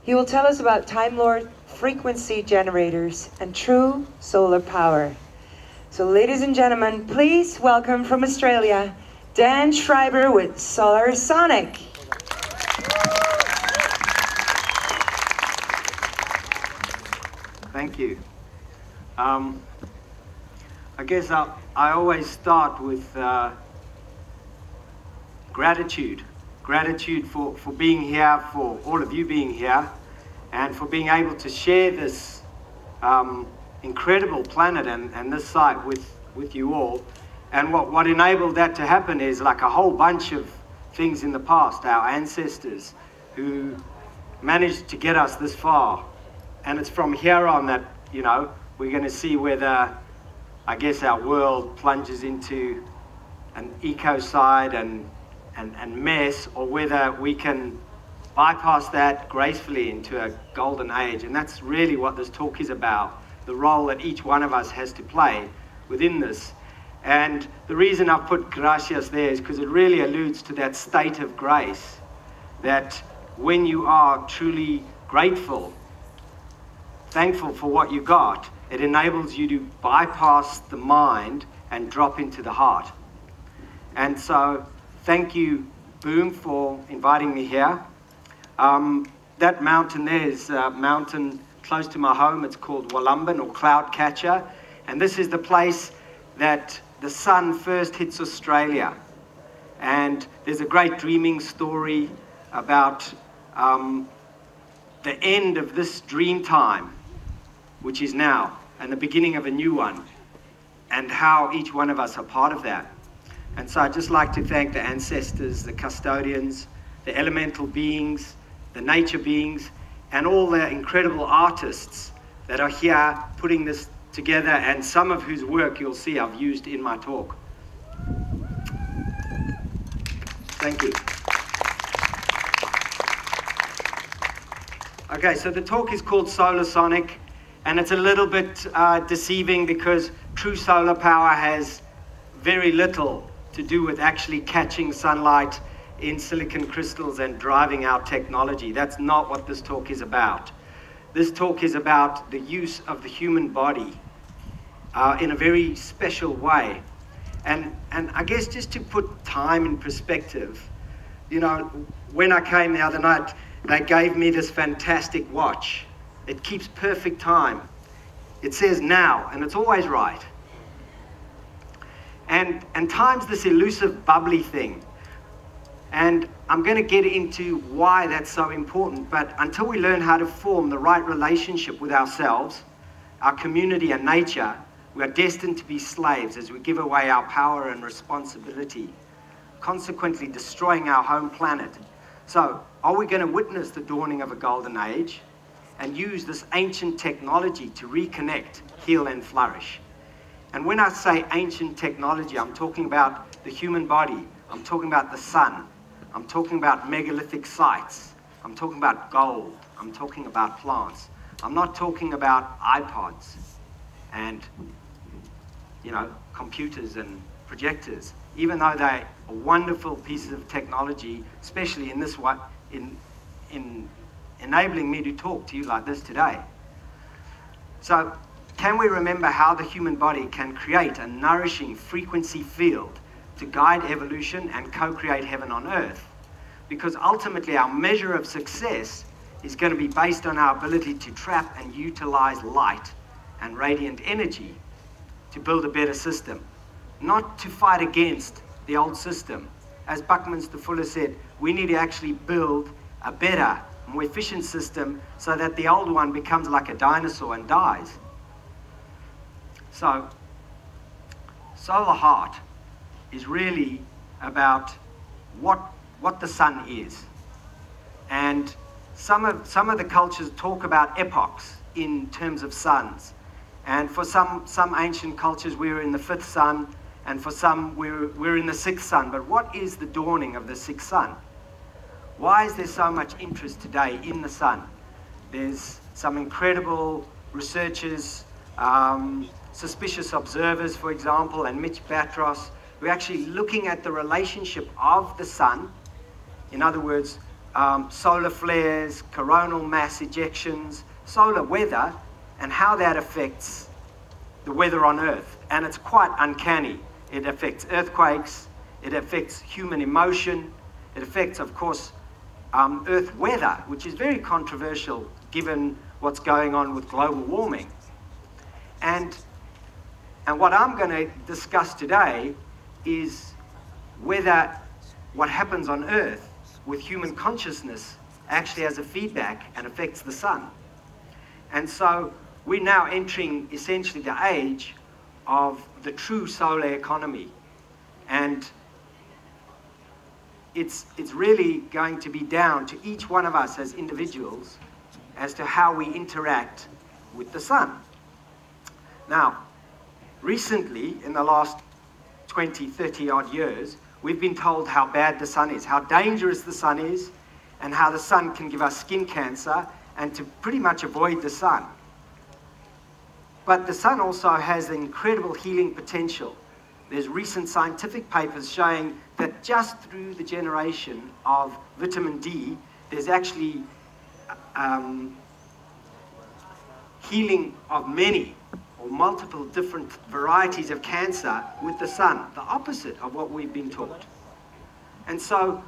He will tell us about Time Lord frequency generators and true solar power. So ladies and gentlemen, please welcome from Australia, Dan Schreiber with Solar Sonic. Thank you. I guess I always start with gratitude. Gratitude for being here, for all of you being here, and for being able to share this incredible planet and this site with you all. And what enabled that to happen is like a whole bunch of things in the past, our ancestors who managed to get us this far. And it's from here on that, you know, we're going to see whether, I guess, our world plunges into an ecocide and mess, or whether we can bypass that gracefully into a golden age. And that's really what this talk is about, the role that each one of us has to play within this. And the reason I've put gracias there is because it really alludes to that state of grace, that when you are truly grateful, thankful for what you got, it enables you to bypass the mind and drop into the heart. And so thank you, Boom, for inviting me here. That mountain there is a mountain close to my home. It's called Wollumban, or Cloud Catcher. And this is the place that the sun first hits Australia. And there's a great dreaming story about the end of this dream time, which is now, and the beginning of a new one, and how each one of us are part of that. And so I'd just like to thank the ancestors, the custodians, the elemental beings, the nature beings, and all the incredible artists that are here putting this together, and some of whose work you'll see I've used in my talk. Thank you. Okay, so the talk is called Solar Sonic, and it's a little bit deceiving because true solar power has very little to do with actually catching sunlight in silicon crystals and driving our technology. That's not what this talk is about. This talk is about the use of the human body in a very special way. And I guess just to put time in perspective, you know, when I came the other night, they gave me this fantastic watch. It keeps perfect time. It says now, and it's always right. And time's this elusive, bubbly thing. And I'm going to get into why that's so important, but until we learn how to form the right relationship with ourselves, our community and nature, we are destined to be slaves as we give away our power and responsibility, consequently destroying our home planet. So, are we going to witness the dawning of a golden age and use this ancient technology to reconnect, heal, and flourish? And when I say ancient technology, I'm talking about the human body, I'm talking about the sun, I'm talking about megalithic sites, I'm talking about gold, I'm talking about plants. I'm not talking about iPods and, you know, computers and projectors, even though they are wonderful pieces of technology, especially in this one, in enabling me to talk to you like this today. So, can we remember how the human body can create a nourishing frequency field to guide evolution and co-create heaven on earth? Because ultimately our measure of success is going to be based on our ability to trap and utilize light and radiant energy to build a better system, not to fight against the old system. As Buckminster Fuller said, we need to actually build a better, more efficient system so that the old one becomes like a dinosaur and dies. So, Solar Heart is really about what the sun is. And some of the cultures talk about epochs in terms of suns. And for some ancient cultures, we were in the 5th sun, and for some, we're in the 6th sun. But what is the dawning of the 6th sun? Why is there so much interest today in the sun? There's some incredible researchers, Suspicious Observers, for example, and Mitch Batros, who are actually looking at the relationship of the sun. In other words, solar flares, coronal mass ejections, solar weather, and how that affects the weather on Earth. And it's quite uncanny. It affects earthquakes, it affects human emotion, it affects, of course, Earth weather, which is very controversial given what's going on with global warming. And what I'm going to discuss today is whether what happens on Earth with human consciousness actually has a feedback and affects the sun. And so we're now entering essentially the age of the true solar economy. And it's really going to be down to each one of us as individuals as to how we interact with the sun. Now, recently, in the last 20, 30 odd years, we've been told how bad the sun is, how dangerous the sun is, and how the sun can give us skin cancer, and to pretty much avoid the sun. But the sun also has incredible healing potential. There's recent scientific papers showing that just through the generation of vitamin D, there's actually healing of many or multiple different varieties of cancer with the sun, the opposite of what we've been taught. And so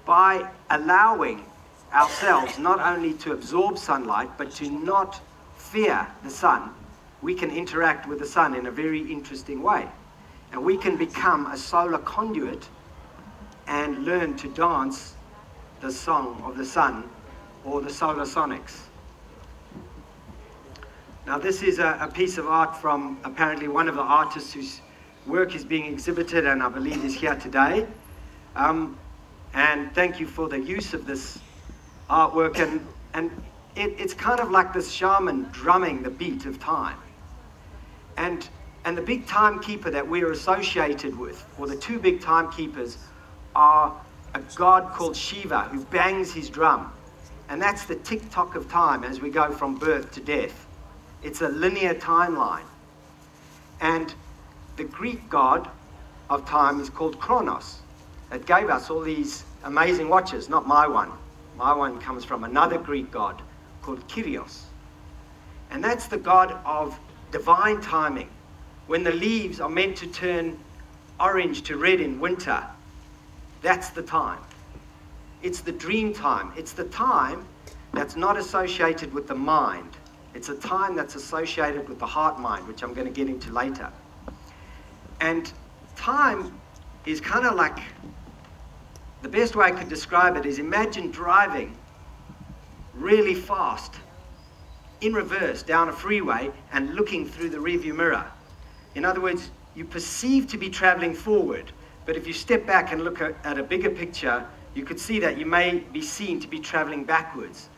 by allowing ourselves not only to absorb sunlight, but to not fear the sun, we can interact with the sun in a very interesting way. And we can become a solar conduit and learn to dance the song of the sun, or the solar sonics. Now this is a piece of art from apparently one of the artists whose work is being exhibited and I believe is here today. And thank you for the use of this artwork. And it's kind of like this shaman drumming the beat of time. And the big timekeeper that we're associated with, or the two big timekeepers, are a god called Shiva who bangs his drum. And that's the tick-tock of time as we go from birth to death. It's a linear timeline. And the Greek god of time is called Kronos. It gave us all these amazing watches, not my one. My one comes from another Greek god called Kyrios. And that's the god of divine timing. When the leaves are meant to turn orange to red in winter, that's the time. It's the dream time. It's the time that's not associated with the mind. It's a time that's associated with the heart mind, which I'm going to get into later. And time is kind of like, the best way I could describe it is, imagine driving really fast in reverse down a freeway and looking through the rearview mirror. In other words, you perceive to be traveling forward, but if you step back and look at a bigger picture, you could see that you may be seen to be traveling backwards.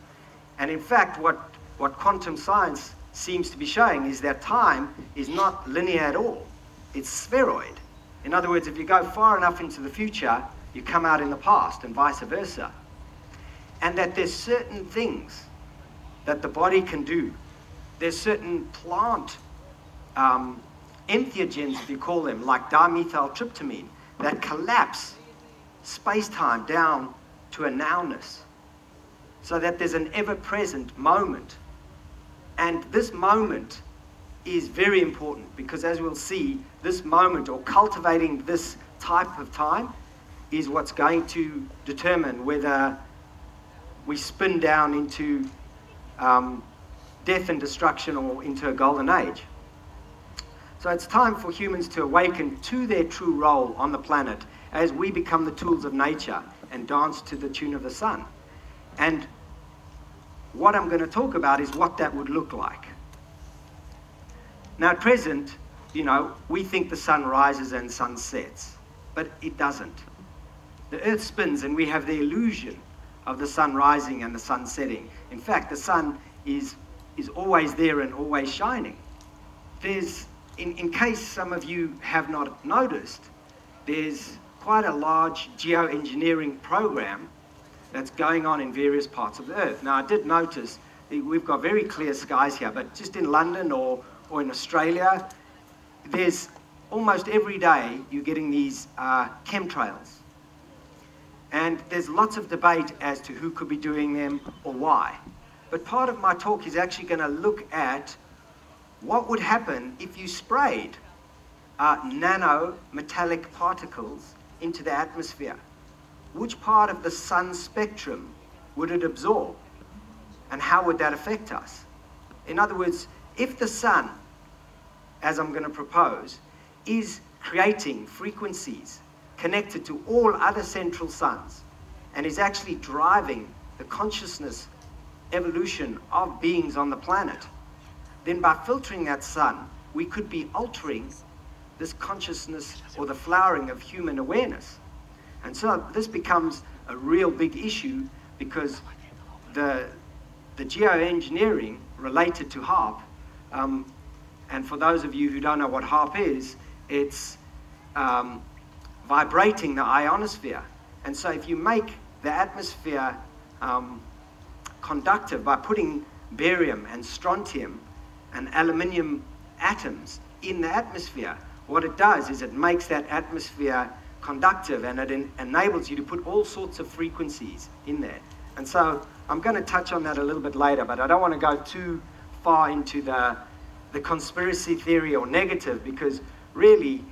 And in fact, what quantum science seems to be showing is that time is not linear at all. It's spheroid. In other words, if you go far enough into the future, you come out in the past, and vice versa. And that there's certain things that the body can do. There's certain plant entheogens, if you call them, like dimethyltryptamine, that collapse space-time down to a nowness, so that there's an ever-present moment. And this moment is very important, because as we'll see, this moment, or cultivating this type of time, is what's going to determine whether we spin down into death and destruction or into a golden age. So it's time for humans to awaken to their true role on the planet as we become the tools of nature and dance to the tune of the sun. And what I'm going to talk about is what that would look like. Now at present, you know, we think the sun rises and sun sets, but it doesn't. The earth spins and we have the illusion of the sun rising and the sun setting. In fact, the sun is always there and always shining. There's, in case some of you have not noticed, there's quite a large geoengineering program that's going on in various parts of the earth. Now, I did notice we've got very clear skies here, but just in London or in Australia, there's almost every day you're getting these chemtrails. And there's lots of debate as to who could be doing them or why. But part of my talk is actually going to look at what would happen if you sprayed nano metallic particles into the atmosphere. Which part of the sun spectrum would it absorb? And how would that affect us? In other words, if the sun, as I'm going to propose, is creating frequencies connected to all other central suns and is actually driving the consciousness evolution of beings on the planet, then by filtering that sun, we could be altering this consciousness or the flowering of human awareness. And so this becomes a real big issue, because the geoengineering related to HAARP, and for those of you who don't know what HAARP is, it's vibrating the ionosphere. And so if you make the atmosphere conductive by putting barium and strontium and aluminium atoms in the atmosphere, what it does is it makes that atmosphere conductive, and it enables you to put all sorts of frequencies in there. And so I'm going to touch on that a little bit later, but I don't want to go too far into the conspiracy theory or negative, because really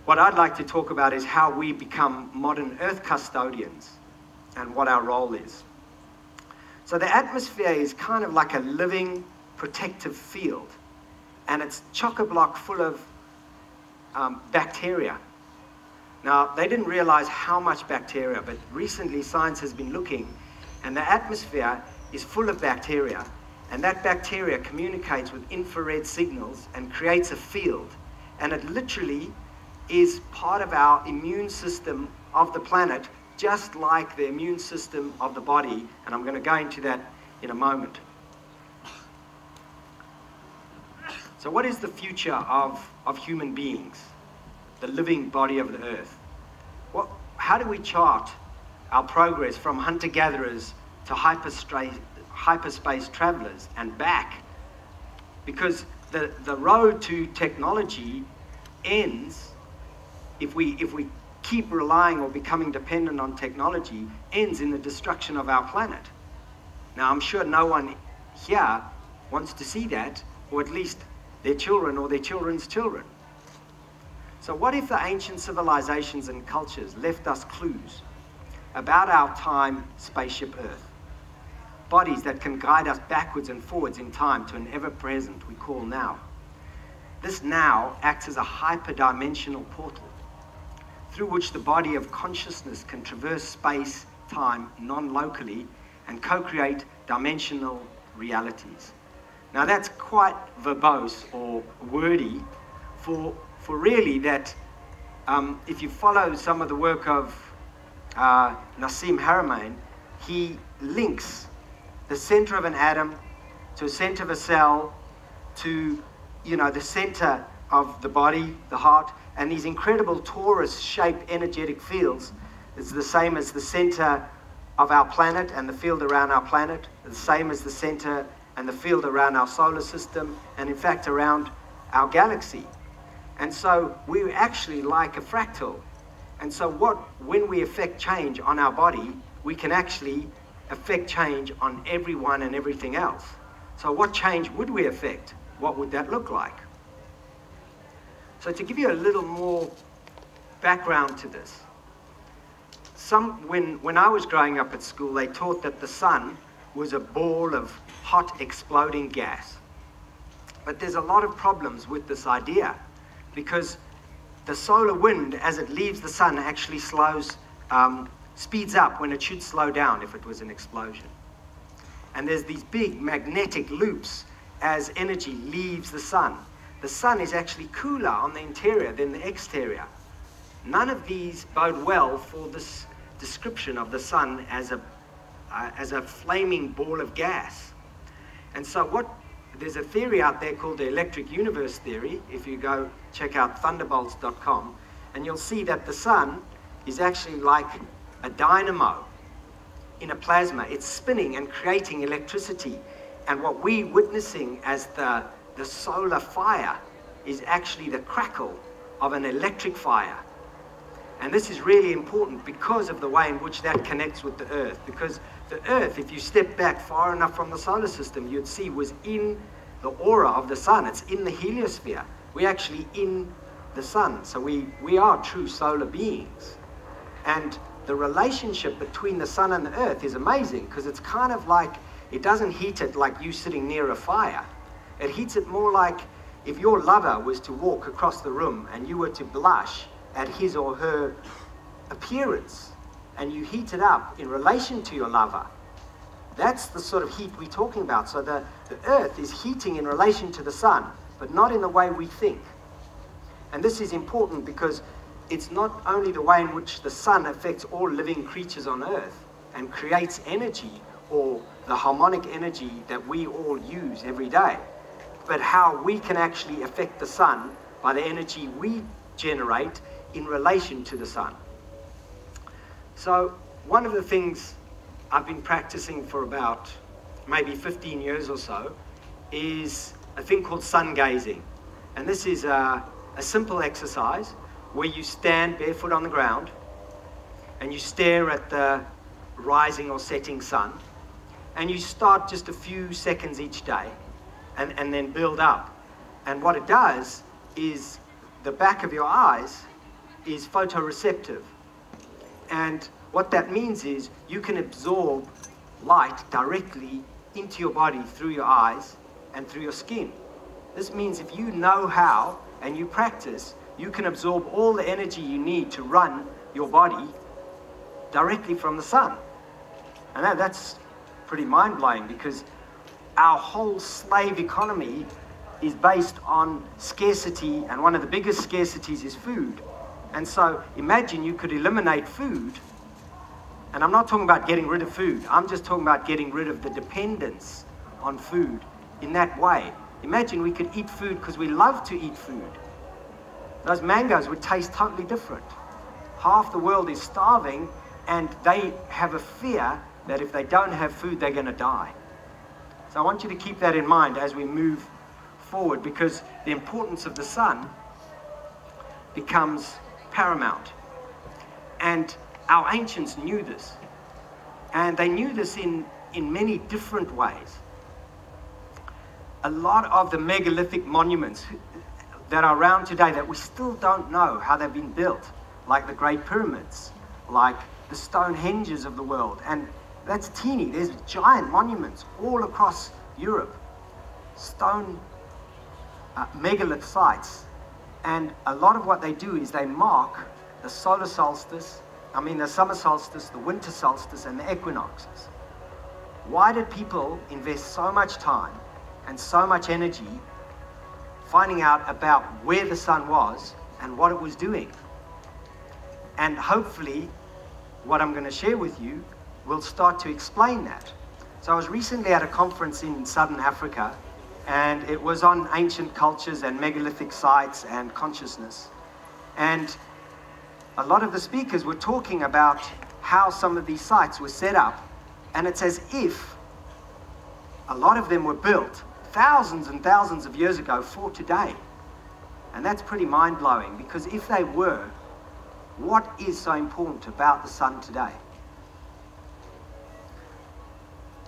what I'd like to talk about is how we become modern Earth custodians and what our role is. So the atmosphere is kind of like a living protective field, and it's chock-a-block full of bacteria. Now, they didn't realize how much bacteria, but recently science has been looking, and the atmosphere is full of bacteria, and that bacteria communicates with infrared signals and creates a field, and it literally is part of our immune system of the planet, just like the immune system of the body, and I'm going to go into that in a moment. So what is the future of human beings, the living body of the earth? How do we chart our progress from hunter-gatherers to hyperspace travelers and back? Because the road to technology ends, if we keep relying or becoming dependent on technology, ends in the destruction of our planet. Now, I'm sure no one here wants to see that, or at least their children or their children's children. So what if the ancient civilizations and cultures left us clues about our time spaceship Earth? Bodies that can guide us backwards and forwards in time to an ever-present we call now. This now acts as a hyperdimensional portal through which the body of consciousness can traverse space, time, non-locally, and co-create dimensional realities. Now that's quite verbose or wordy for really that, if you follow some of the work of Nassim Haramein, he links the center of an atom to the center of a cell to, the center of the body, the heart, and these incredible torus-shaped energetic fields is the same as the center of our planet and the field around our planet, the same as the center and the field around our solar system, and in fact around our galaxy. And so we're actually like a fractal. And so when we affect change on our body, we can actually affect change on everyone and everything else. So what change would we affect? What would that look like? So to give you a little more background to this, when I was growing up at school, they taught that the sun was a ball of hot exploding gas. But there's a lot of problems with this idea, because the solar wind, as it leaves the sun, actually speeds up when it should slow down if it was an explosion. And there's these big magnetic loops as energy leaves the sun. The sun is actually cooler on the interior than the exterior. None of these bode well for this description of the sun as a flaming ball of gas. And so there's a theory out there called the electric universe theory. If you go check out thunderbolts.com, and you'll see that the sun is actually like a dynamo in a plasma. It's spinning and creating electricity. And what we're witnessing as the solar fire is actually the crackle of an electric fire. And this is really important because of the way in which that connects with the Earth. Because the Earth, if you step back far enough from the solar system, you'd see was in the aura of the sun. It's in the heliosphere. We're actually in the sun. So we are true solar beings. And the relationship between the sun and the Earth is amazing, because it's kind of like, it doesn't heat it like you sitting near a fire. It heats it more like if your lover was to walk across the room and you were to blush at his or her appearance, and you heat it up in relation to your lover. That's the sort of heat we're talking about. So the Earth is heating in relation to the sun, but not in the way we think. And this is important because it's not only the way in which the sun affects all living creatures on Earth and creates energy, or the harmonic energy that we all use every day, but how we can actually affect the sun by the energy we generate in relation to the sun. So one of the things I've been practicing for about maybe 15 years or so is a thing called Sungazing. And this is a simple exercise where you stand barefoot on the ground and you stare at the rising or setting sun, and you start just a few seconds each day and then build up. And what it does is the back of your eyes is photoreceptive. And what that means is you can absorb light directly into your body through your eyes and through your skin. This means if you know how and you practice, you can absorb all the energy you need to run your body directly from the sun. And that's pretty mind-blowing, because our whole slave economy is based on scarcity, and one of the biggest scarcities is food. And so imagine you could eliminate food, and I'm not talking about getting rid of food, I'm just talking about getting rid of the dependence on food in that way. Imagine we could eat food because we love to eat food. Those mangoes would taste totally different. Half the world is starving, and they have a fear that if they don't have food, they're going to die. So I want you to keep that in mind as we move forward, because the importance of the sun becomes paramount. And our ancients knew this. And they knew this in many different ways. A lot of the megalithic monuments that are around today that we still don't know how they've been built, like the Great Pyramids, like the Stonehenges of the world, and that's teeny. There's giant monuments all across Europe, stone megalith sites. And a lot of what they do is they mark the solar solstice, the summer solstice, the winter solstice, and the equinoxes. Why did people invest so much time and so much energy finding out about where the sun was and what it was doing? And hopefully, what I'm going to share with you will start to explain that. So I was recently at a conference in Southern Africa, and it was on ancient cultures and megalithic sites and consciousness. And a lot of the speakers were talking about how some of these sites were set up, and it's as if a lot of them were built thousands and thousands of years ago for today. And that's pretty mind-blowing, because if they were, what is so important about the sun today?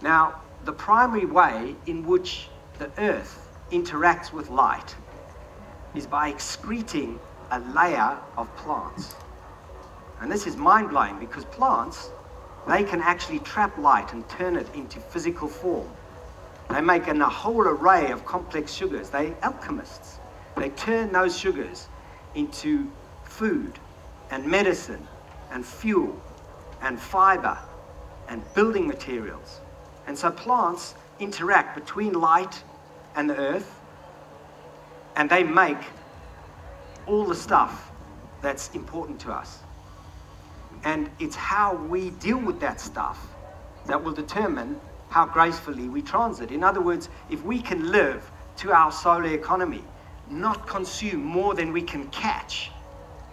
Now, the primary way in which the Earth interacts with light is by excreting a layer of plants. And this is mind-blowing, because plants, they can actually trap light and turn it into physical form. They make a whole array of complex sugars. They're alchemists. They turn those sugars into food and medicine and fuel and fiber and building materials. And so plants interact between light and the earth, and they make all the stuff that's important to us. And it's how we deal with that stuff that will determine how gracefully we transit. In other words, if we can live to our solar economy, not consume more than we can catch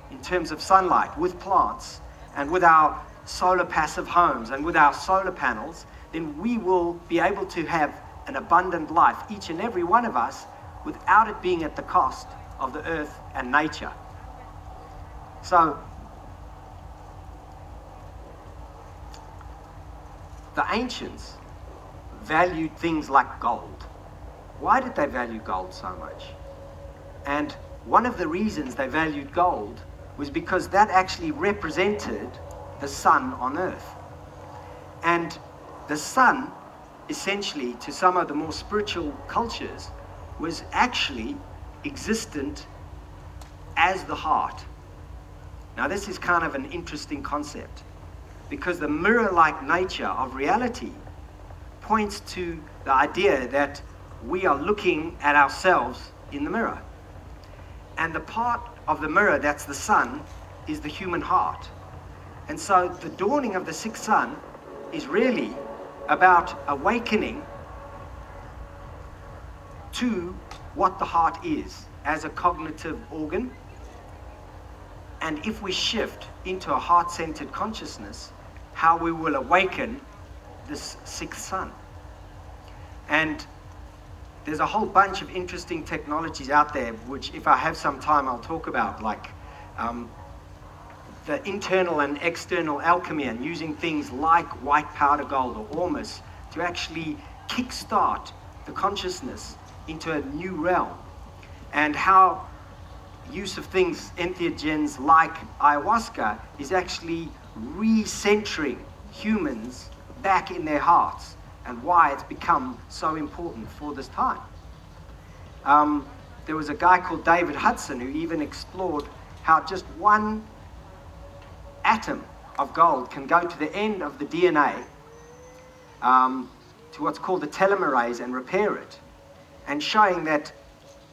in terms of sunlight with plants and with our solar passive homes and with our solar panels, then we will be able to have an abundant life, each and every one of us, without it being at the cost of the earth and nature. So the ancients valued things like gold. Why did they value gold so much? And one of the reasons they valued gold was because that actually represented the sun on earth. And the sun, essentially, to some of the more spiritual cultures, was actually existent as the heart. Now, this is kind of an interesting concept, because the mirror-like nature of reality points to the idea that we are looking at ourselves in the mirror. And the part of the mirror that's the sun is the human heart. And so the dawning of the sixth sun is really about awakening to what the heart is as a cognitive organ. And if we shift into a heart-centered consciousness, how we will awaken this sixth sun. And there's a whole bunch of interesting technologies out there, which if I have some time, I'll talk about, like the internal and external alchemy, and using things like white powder gold or ormus to actually kickstart the consciousness into a new realm. And how use of things, entheogens like ayahuasca, is actually recentering humans back in their hearts, and why it's become so important for this time. There was a guy called David Hudson who even explored how just one atom of gold can go to the end of the DNA, to what's called the telomerase, and repair it, and showing that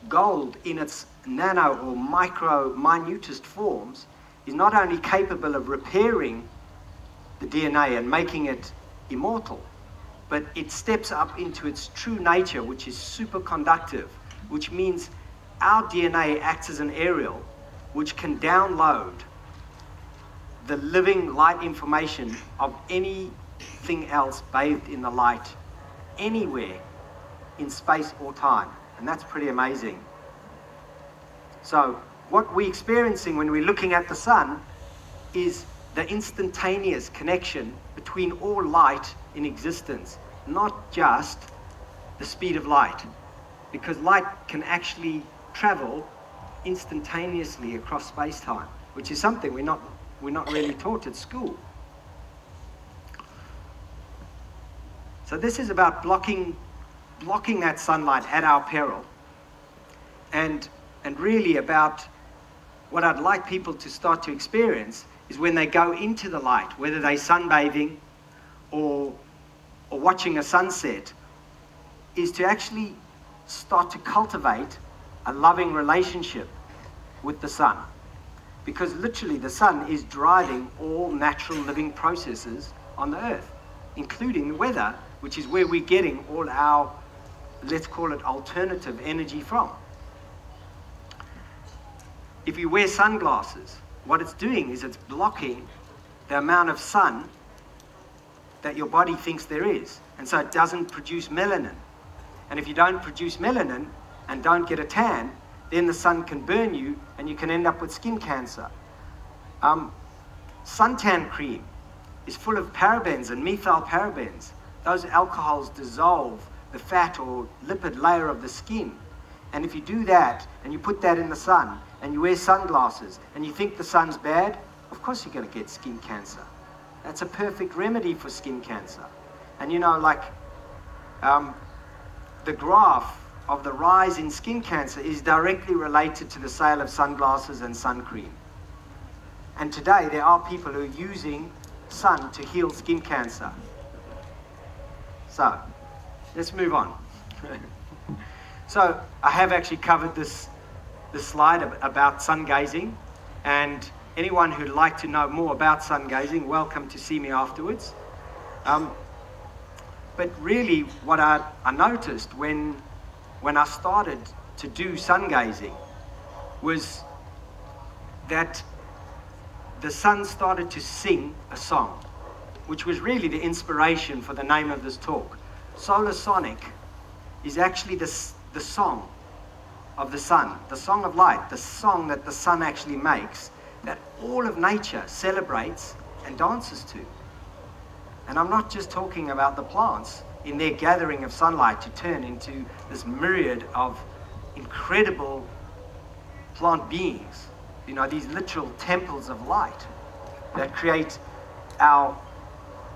gold in its nano or micro minutest forms is not only capable of repairing the DNA and making it immortal, but it steps up into its true nature, which is superconductive, which means our DNA acts as an aerial which can download the living light information of anything else bathed in the light anywhere in space or time. And that's pretty amazing. So what we're experiencing when we're looking at the sun is the instantaneous connection between all light in existence, not just the speed of light, because light can actually travel instantaneously across space-time, which is something we're not really taught at school. So this is about blocking that sunlight at our peril, and really about what I'd like people to start to experience is when they go into the light, whether they're sunbathing or watching a sunset, is to actually start to cultivate a loving relationship with the sun. Because literally the sun is driving all natural living processes on the earth, including the weather, which is where we're getting all our, let's call it, alternative energy from. If you wear sunglasses, what it's doing is it's blocking the amount of sun that your body thinks there is. And so it doesn't produce melanin. And if you don't produce melanin and don't get a tan, then the sun can burn you and you can end up with skin cancer. Suntan cream is full of parabens and methyl parabens. Those alcohols dissolve the fat or lipid layer of the skin. And if you do that and you put that in the sun and you wear sunglasses and you think the sun's bad, of course you're going to get skin cancer. That's a perfect remedy for skin cancer. And you know, like the graph of the rise in skin cancer is directly related to the sale of sunglasses and sun cream. And today there are people who are using sun to heal skin cancer. So let's move on. So I have actually covered this slide about sun gazing, and anyone who'd like to know more about sun gazing, welcome to see me afterwards. But really what I noticed when I started to do sun gazing was that the sun started to sing a song, which was really the inspiration for the name of this talk. Solar Sonic is actually the song of the sun, the song of light, the song that the sun actually makes, that all of nature celebrates and dances to. And I'm not just talking about the plants in their gathering of sunlight to turn into this myriad of incredible plant beings, you know, these literal temples of light that create our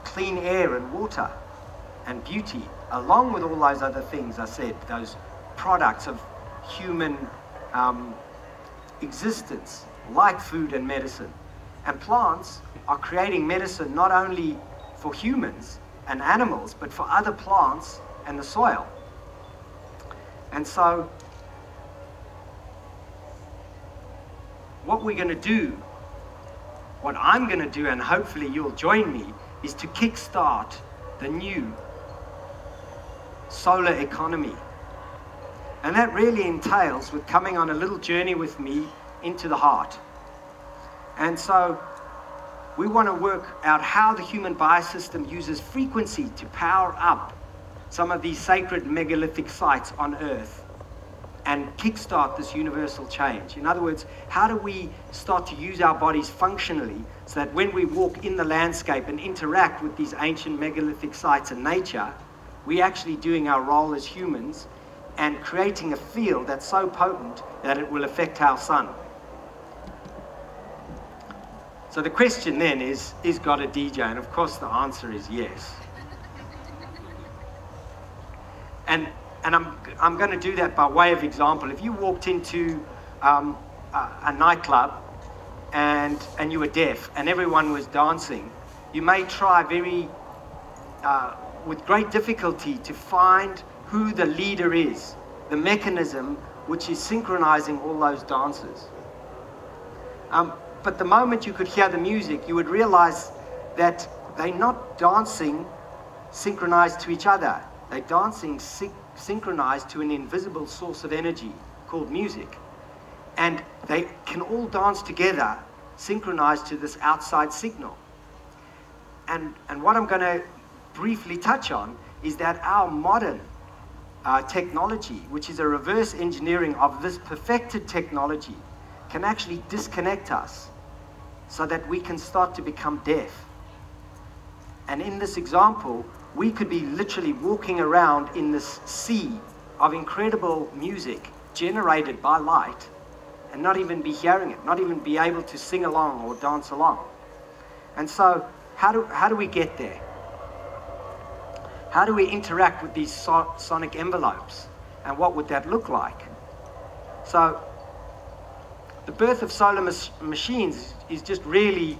clean air and water and beauty, along with all those other things I said, those products of human existence, like food and medicine. And plants are creating medicine not only for humans and animals, but for other plants and the soil. And so what we're going to do, what I'm going to do, and hopefully you'll join me, is to kickstart the new solar economy. And that really entails with coming on a little journey with me into the heart. And so we want to work out how the human biosystem uses frequency to power up some of these sacred megalithic sites on Earth and kickstart this universal change. In other words, how do we start to use our bodies functionally so that when we walk in the landscape and interact with these ancient megalithic sites and nature, we're actually doing our role as humans and creating a field that's so potent that it will affect our sun. So the question then is God a DJ? And of course the answer is yes. And I'm going to do that by way of example. If you walked into a nightclub and you were deaf and everyone was dancing, you may try with great difficulty to find who the leader is, the mechanism which is synchronizing all those dancers. But the moment you could hear the music, you would realize that they're not dancing synchronized to each other. They're dancing synchronized to an invisible source of energy called music. And they can all dance together, synchronized to this outside signal. And what I'm going to briefly touch on is that our modern technology, which is a reverse engineering of this perfected technology, can actually disconnect us so that we can start to become deaf. And in this example, we could be literally walking around in this sea of incredible music generated by light and not even be hearing it, not even be able to sing along or dance along. And so how do we get there? How do we interact with these sonic envelopes? And what would that look like? So the birth of solar machines is just really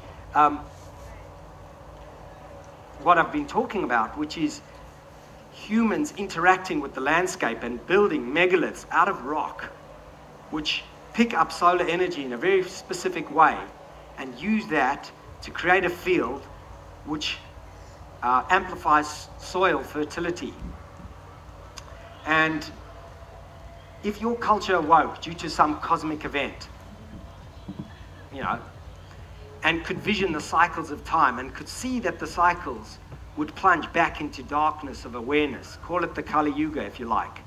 what I've been talking about, which is humans interacting with the landscape and building megaliths out of rock, which pick up solar energy in a very specific way and use that to create a field which amplifies soil fertility. And if your culture awoke due to some cosmic event, you know, and could vision the cycles of time and could see that the cycles would plunge back into darkness of awareness, call it the Kali Yuga if you like,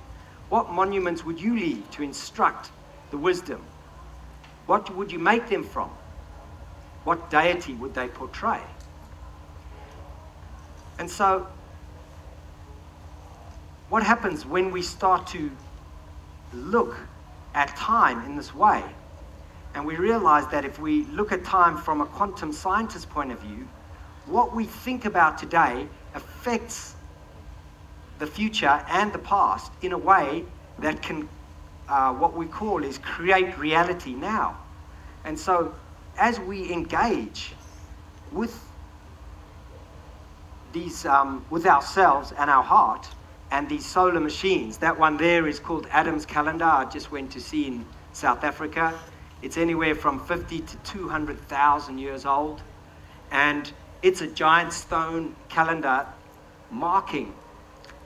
what monuments would you leave to instruct the wisdom? What would you make them from? What deity would they portray? And so, what happens when we start to look at time in this way? And we realize that if we look at time from a quantum scientist point of view, what we think about today affects the future and the past in a way that can, what we call is create reality now. And so, as we engage with these, with ourselves and our heart and these solar machines, that one there is called Adam's calendar. I just went to see in South Africa. It's anywhere from 50 to 200,000 years old. And it's a giant stone calendar marking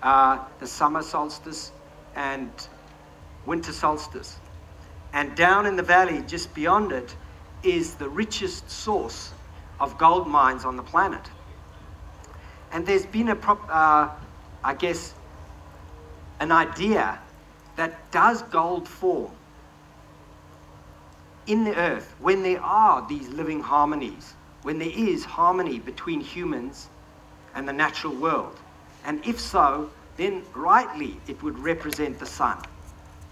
the summer solstice and winter solstice. And down in the valley, just beyond it, is the richest source of gold mines on the planet. And there's been I guess, an idea that does gold form in the earth when there are these living harmonies, when there is harmony between humans and the natural world? And if so, then rightly it would represent the sun,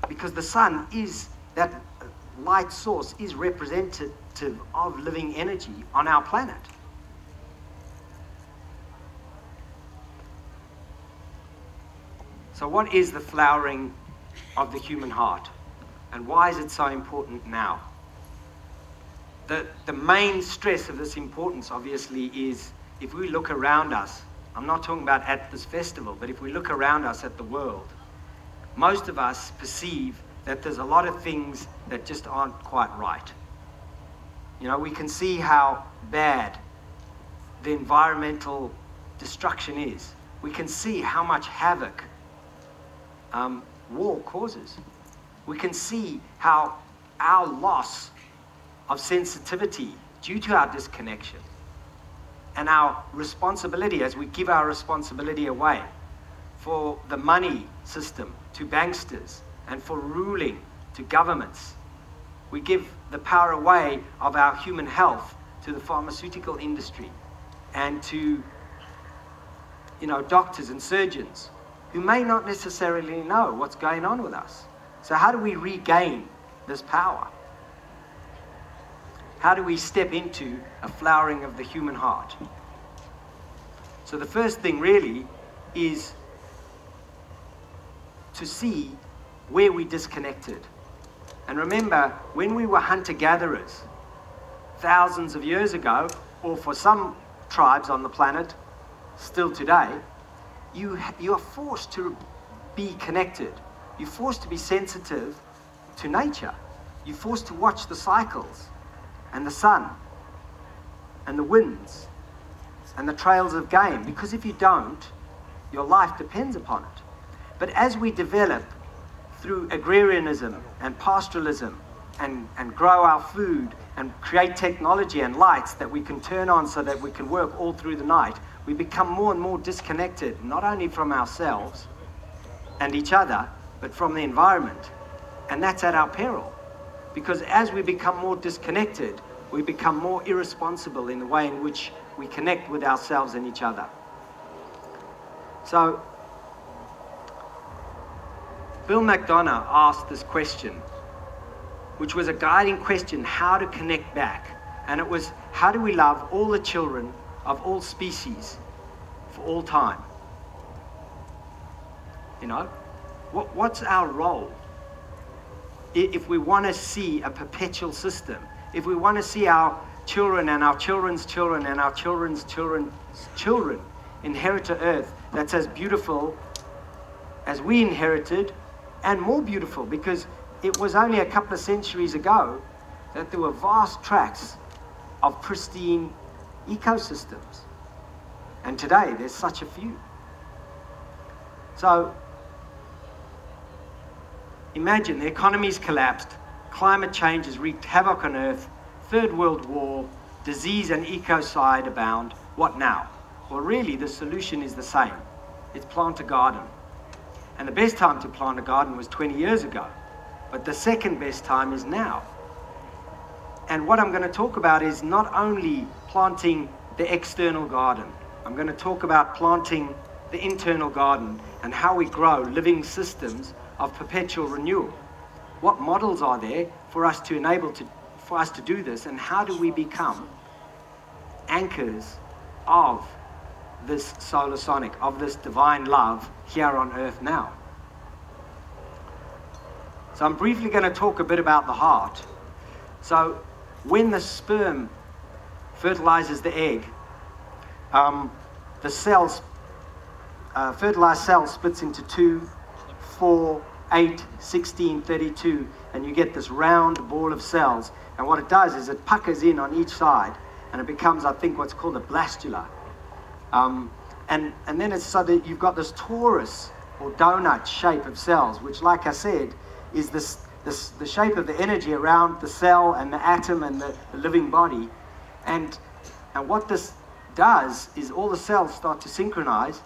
because the sun is, that light source is representative of living energy on our planet. So what is the flowering of the human heart? And why is it so important now? The main stress of this importance, obviously, is if we look around us, I'm not talking about at this festival, but if we look around us at the world, most of us perceive that there's a lot of things that just aren't quite right. You know, we can see how bad the environmental destruction is. We can see how much havoc war causes. We can see how our loss of sensitivity due to our disconnection and our responsibility, as we give our responsibility away for the money system to banksters and for ruling to governments. We give the power away of our human health to the pharmaceutical industry and to, you know, doctors and surgeons who may not necessarily know what's going on with us. So how do we regain this power? How do we step into a flowering of the human heart? So the first thing really is to see where we disconnected. And remember, when we were hunter-gatherers thousands of years ago, or for some tribes on the planet still today, you are forced to be connected. You're forced to be sensitive to nature. You're forced to watch the cycles and the sun and the winds and the trails of game, because if you don't, your life depends upon it. But as we develop through agrarianism and pastoralism and grow our food and create technology and lights that we can turn on so that we can work all through the night, we become more and more disconnected, not only from ourselves and each other, but from the environment. And that's at our peril. Because as we become more disconnected, we become more irresponsible in the way in which we connect with ourselves and each other. So, Bill McDonough asked this question, which was a guiding question, how to connect back. And it was, how do we love all the children of all species for all time? You know, what's our role? If we want to see a perpetual system, if we want to see our children and our children's children and our children's children's children inherit an earth that's as beautiful as we inherited, and more beautiful, because it was only a couple of centuries ago that there were vast tracts of pristine ecosystems. And today, there's such a few. So, imagine the economy's collapsed, climate change has wreaked havoc on Earth, Third World War, disease and ecocide abound. What now? Well, really, the solution is the same. It's plant a garden. And the best time to plant a garden was 20 years ago. But the second best time is now. And what I'm going to talk about is not only planting the external garden. I'm going to talk about planting the internal garden and how we grow living systems of perpetual renewal. What models are there for us to do this, and how do we become anchors of this solar sonic, of this divine love here on earth now? So I'm briefly going to talk a bit about the heart. So when the sperm fertilizes the egg, the cells, fertilized cell splits into 2, 4, 8, 16, 32, and you get this round ball of cells. And what it does is it puckers in on each side, and it becomes, I think, what's called a blastula. And then it's so that you've got this torus or donut shape of cells, which, like I said, is the shape of the energy around the cell and the atom and the living body. And what this does is all the cells start to synchronize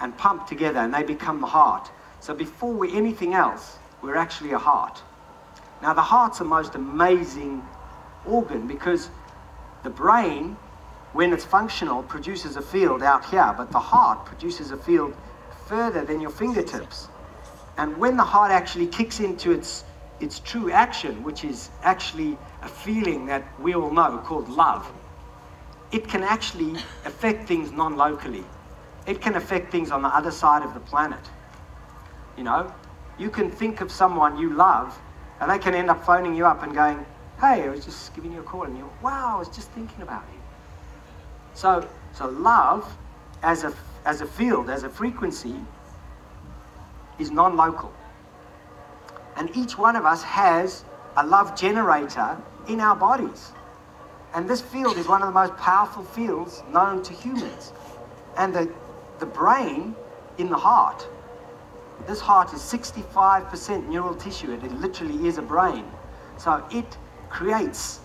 and pump together, and they become the heart. So before we're anything else, we're actually a heart. Now, the heart's the most amazing organ, because the brain when it's functional, produces a field out here, but the heart produces a field further than your fingertips. And when the heart actually kicks into its true action, which is actually a feeling that we all know called love, it can actually affect things non-locally. It can affect things on the other side of the planet. You know, you can think of someone you love, and they can end up phoning you up and going, hey, I was just giving you a call, and you're, wow, I was just thinking about you. So love, as a field, as a frequency, is non-local. And each one of us has a love generator in our bodies. And this field is one of the most powerful fields known to humans. And the brain in the heart, this heart is 65% neural tissue. It literally is a brain. So it creates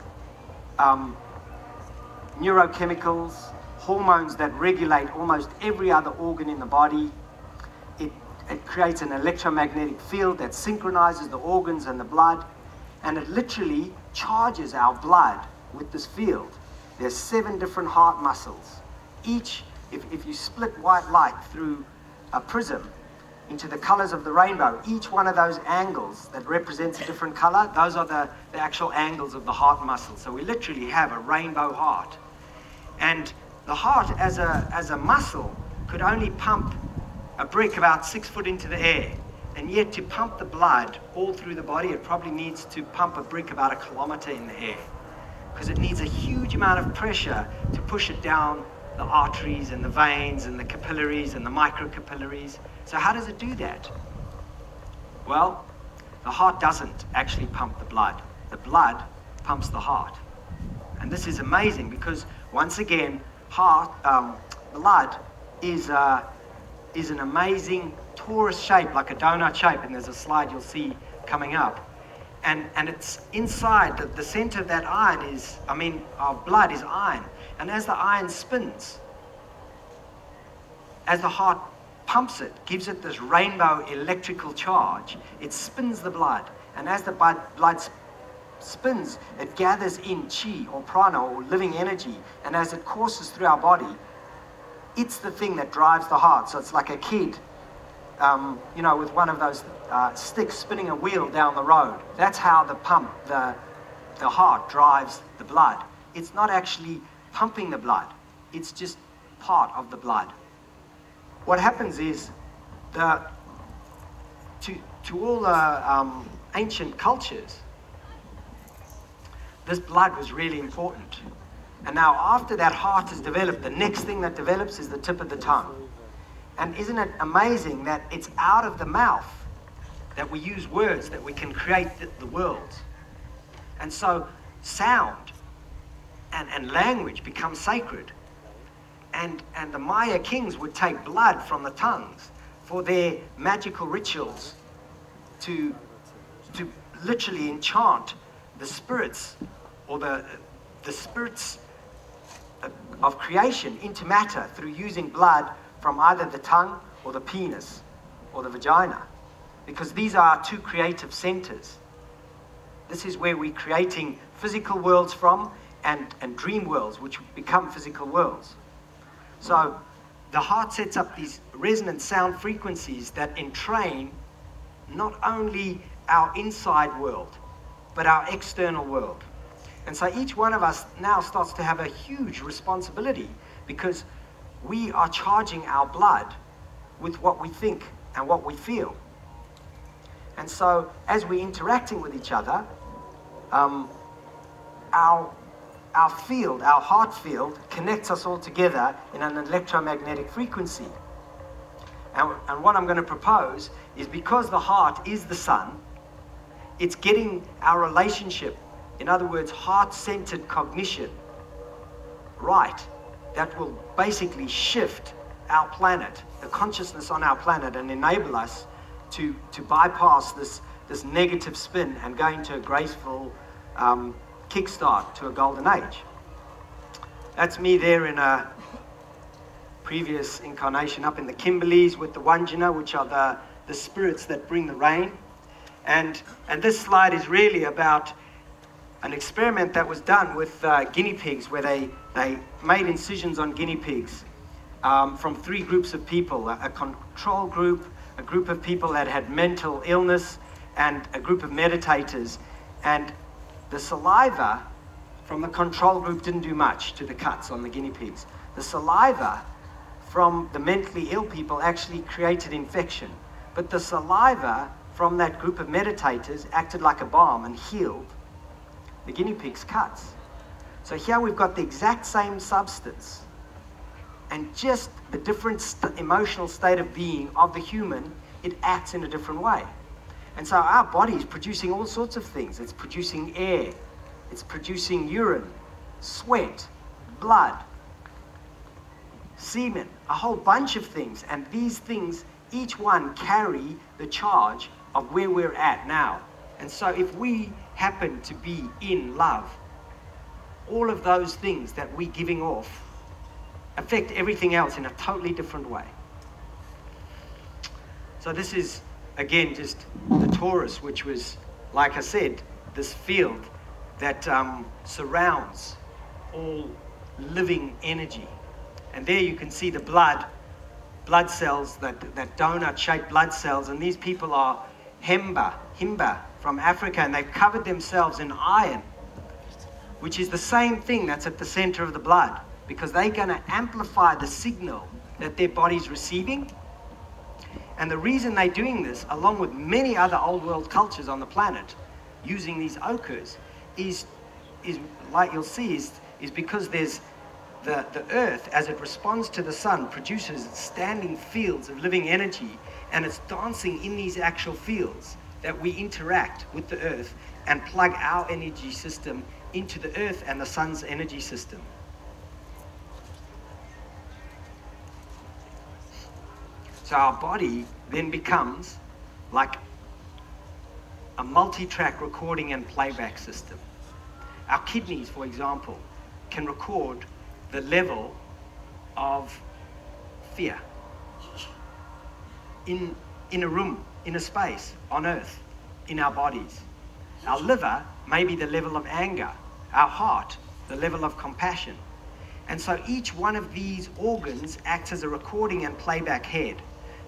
neurochemicals, hormones that regulate almost every other organ in the body. It creates an electromagnetic field that synchronizes the organs and the blood, and it literally charges our blood with this field. There's 7 different heart muscles. Each, if you split white light through a prism into the colors of the rainbow, each one of those angles that represents a different color, those are the actual angles of the heart muscle. So we literally have a rainbow heart. And the heart as a muscle could only pump a brick about 6 foot into the air. And yet to pump the blood all through the body, it probably needs to pump a brick about 1 kilometer in the air, because it needs a huge amount of pressure to push it down the arteries and the veins and the capillaries and the microcapillaries. So how does it do that? Well, the heart doesn't actually pump the blood. The blood pumps the heart. And this is amazing because, once again, blood is an amazing torus shape, like a donut shape, and there's a slide you'll see coming up. And it's inside, the center of that iron our blood is iron. And as the iron spins, as the heart pumps it, gives it this rainbow electrical charge, it spins the blood. And as the blood spins, it gathers in chi or prana or living energy. And as it courses through our body, it's the thing that drives the heart. So it's like a kid, with one of those sticks spinning a wheel down the road. That's how the heart drives the blood. It's not actually pumping the blood. It's just part of the blood. What happens is, to all the ancient cultures, this blood was really important. And now after that heart is developed, the next thing that develops is the tip of the tongue. And isn't it amazing that it's out of the mouth that we use words, that we can create the world? And so sound and language become sacred. And the Maya kings would take blood from the tongues for their magical rituals to literally enchant the spirits, or the spirits of creation into matter through using blood from either the tongue or the penis or the vagina, because these are our 2 creative centers. This is where we're creating physical worlds from, and dream worlds, which become physical worlds. So the heart sets up these resonant sound frequencies that entrain not only our inside world, but our external world. And so each one of us now starts to have a huge responsibility, because we are charging our blood with what we think and what we feel. And so as we're interacting with each other, our heart field connects us all together in an electromagnetic frequency. And what I'm going to propose is, because the heart is the sun, it's getting our relationship, in other words, heart-centered cognition, right, that will basically shift our planet, the consciousness on our planet, and enable us to bypass this negative spin and go into a graceful kickstart to a golden age. That's me there in a previous incarnation up in the Kimberleys with the Wandjina, which are the spirits that bring the rain. And this slide is really about an experiment that was done with guinea pigs, where they made incisions on guinea pigs from 3 groups of people: a control group, a group of people that had mental illness, and a group of meditators. And the saliva from the control group didn't do much to the cuts on the guinea pigs. The saliva from the mentally ill people actually created infection, but the saliva from that group of meditators acted like a balm and healed the guinea pig's cuts. So here we've got the exact same substance, and just the different emotional state of being of the human, it acts in a different way. And so our body is producing all sorts of things. It's producing air, it's producing urine, sweat, blood, semen, a whole bunch of things. And these things, each one carry the charge of where we're at now. And so if we happen to be in love, all of those things that we're giving off affect everything else in a totally different way. So this is, again, just the torus, which was, like I said, this field that surrounds all living energy. And there you can see the blood cells, that donut-shaped blood cells, and these people are Himba from Africa, and they've covered themselves in iron, which is the same thing that's at the center of the blood, because they're going to amplify the signal that their body's receiving. And the reason they're doing this, along with many other old world cultures on the planet, using these ochres, is like you'll see, is because there's the earth, as it responds to the sun, produces standing fields of living energy, and it's dancing in these actual fields that we interact with the earth and plug our energy system into the earth and the sun's energy system. So our body then becomes like a multi-track recording and playback system. Our kidneys, for example, can record the level of fear in a room, in a space, on earth, in our bodies. Our liver may be the level of anger, our heart, the level of compassion. And so each one of these organs acts as a recording and playback head.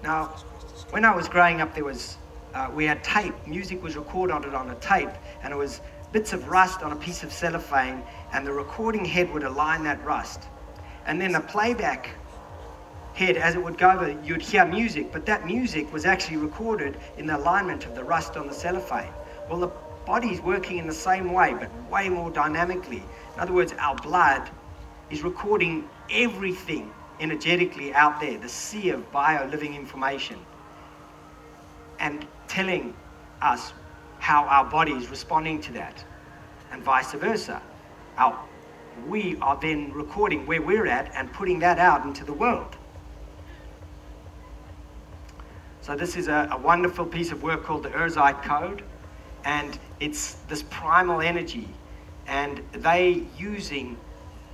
Now, when I was growing up, we had tape. Music was recorded on a tape, and it was bits of rust on a piece of cellophane, and the recording head would align that rust. And then the playback head, as it would go over, you'd hear music, but that music was actually recorded in the alignment of the rust on the cellophane. Well, the body's working in the same way, but way more dynamically. In other words, our blood is recording everything energetically out there, the sea of bio-living information, and telling us how our body is responding to that, and vice versa. We are then recording where we're at and putting that out into the world. So this is a wonderful piece of work called the Urzite Code, and it's this primal energy, and they using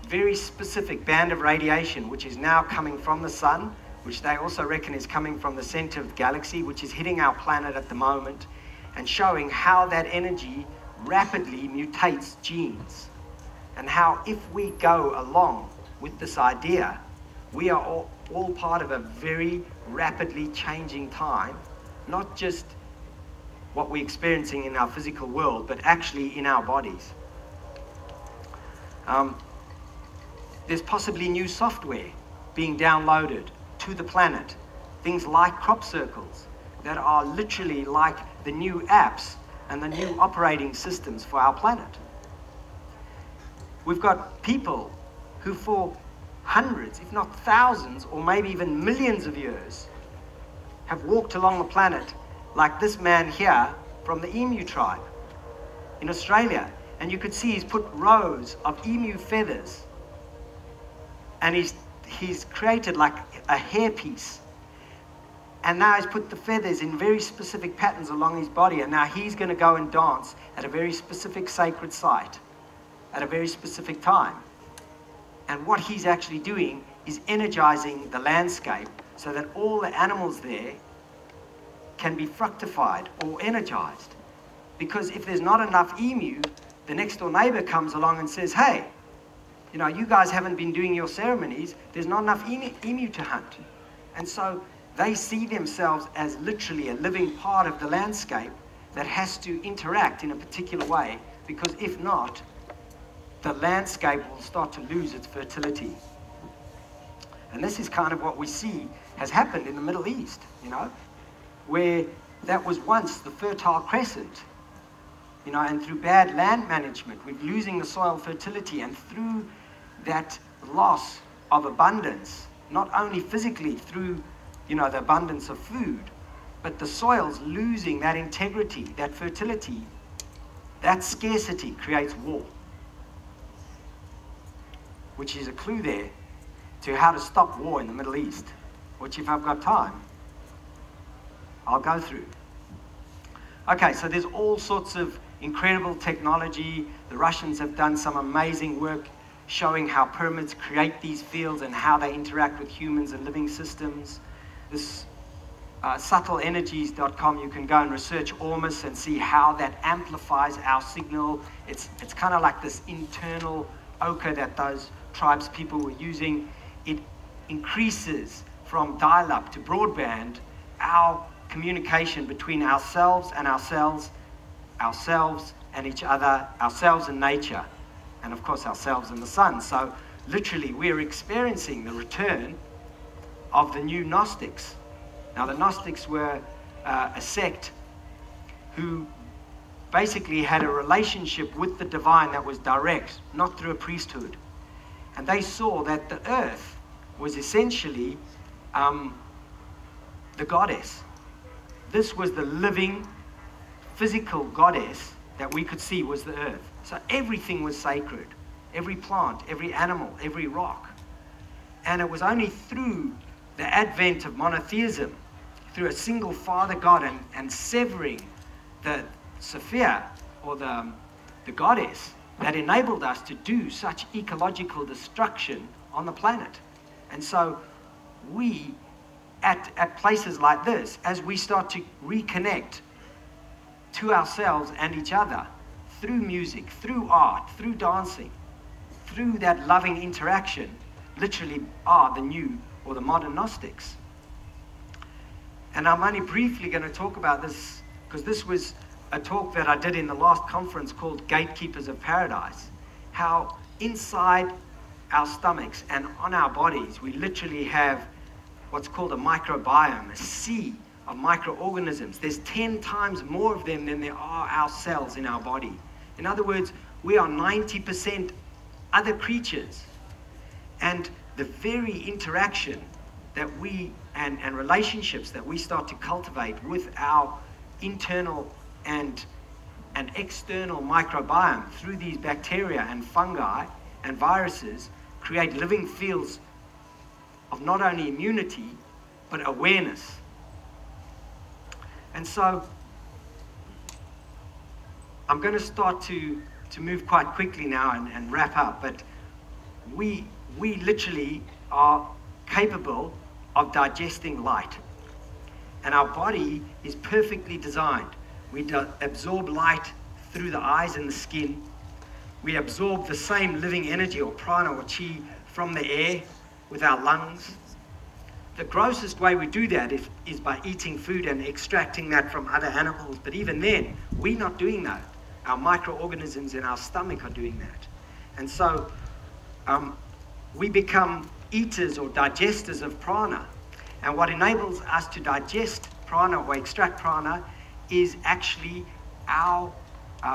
very specific band of radiation, which is now coming from the sun, which they also reckon is coming from the center of the galaxy, which is hitting our planet at the moment, and showing how that energy rapidly mutates genes, and how if we go along with this idea, we are all part of a very rapidly changing time, not just what we're experiencing in our physical world, but actually in our bodies. There's possibly new software being downloaded to the planet, things like crop circles that are literally like the new apps and the new operating systems for our planet. We've got people who for hundreds, if not thousands, or maybe even millions of years, have walked along the planet, like this man here from the emu tribe in Australia. And you could see he's put rows of emu feathers, and he's created like a hairpiece. And now he's put the feathers in very specific patterns along his body, and now he's going to go and dance at a very specific sacred site at a very specific time. And what he's actually doing is energizing the landscape so that all the animals there can be fructified or energized. Because if there's not enough emu, the next door neighbor comes along and says, hey, you know, you guys haven't been doing your ceremonies, there's not enough emu to hunt. And so they see themselves as literally a living part of the landscape that has to interact in a particular way, because if not, the landscape will start to lose its fertility. And this is kind of what we see has happened in the Middle East, you know, where that was once the Fertile Crescent, you know, and through bad land management, we're losing the soil fertility, and through that loss of abundance, not only physically through, you know, the abundance of food, but the soil's losing that integrity, that fertility, that scarcity creates war, which is a clue there to how to stop war in the Middle East, which if I've got time, I'll go through. Okay, so there's all sorts of incredible technology. The Russians have done some amazing work showing how pyramids create these fields and how they interact with humans and living systems. This subtleenergies.com, you can go and research Ormus and see how that amplifies our signal. It's kind of like this internal ochre that those tribes people were using. It increases from dial-up to broadband our communication between ourselves and ourselves, ourselves and each other, ourselves and nature, and of course ourselves and the sun. So literally we're experiencing the return of the new Gnostics. Now the Gnostics were a sect who basically had a relationship with the divine that was direct, not through a priesthood. And they saw that the earth was essentially the goddess. This was the living, physical goddess that we could see was the earth. So everything was sacred. Every plant, every animal, every rock. And it was only through the advent of monotheism, through a single Father God and severing the Sophia, or the goddess, that enabled us to do such ecological destruction on the planet. And so we, at places like this, as we start to reconnect to ourselves and each other through music, through art, through dancing, through that loving interaction, literally are the new or the modern Gnostics. And I'm only briefly going to talk about this because this was a talk that I did in the last conference called Gatekeepers of Paradise. How inside our stomachs and on our bodies, we literally have what's called a microbiome, a sea of microorganisms. There's 10 times more of them than there are our cells in our body. In other words, we are 90% other creatures. And the very interaction that we, and relationships that we start to cultivate with our internal and external microbiome through these bacteria and fungi and viruses create living fields of not only immunity, but awareness. And so I'm going to start to move quite quickly now and wrap up, but we literally are capable of digesting light. And our body is perfectly designed. We absorb light through the eyes and the skin. We absorb the same living energy or prana or chi from the air with our lungs. The grossest way we do that is by eating food and extracting that from other animals. But even then, we're not doing that. Our microorganisms in our stomach are doing that. And so we become eaters or digesters of prana. And what enables us to digest prana or extract prana is actually our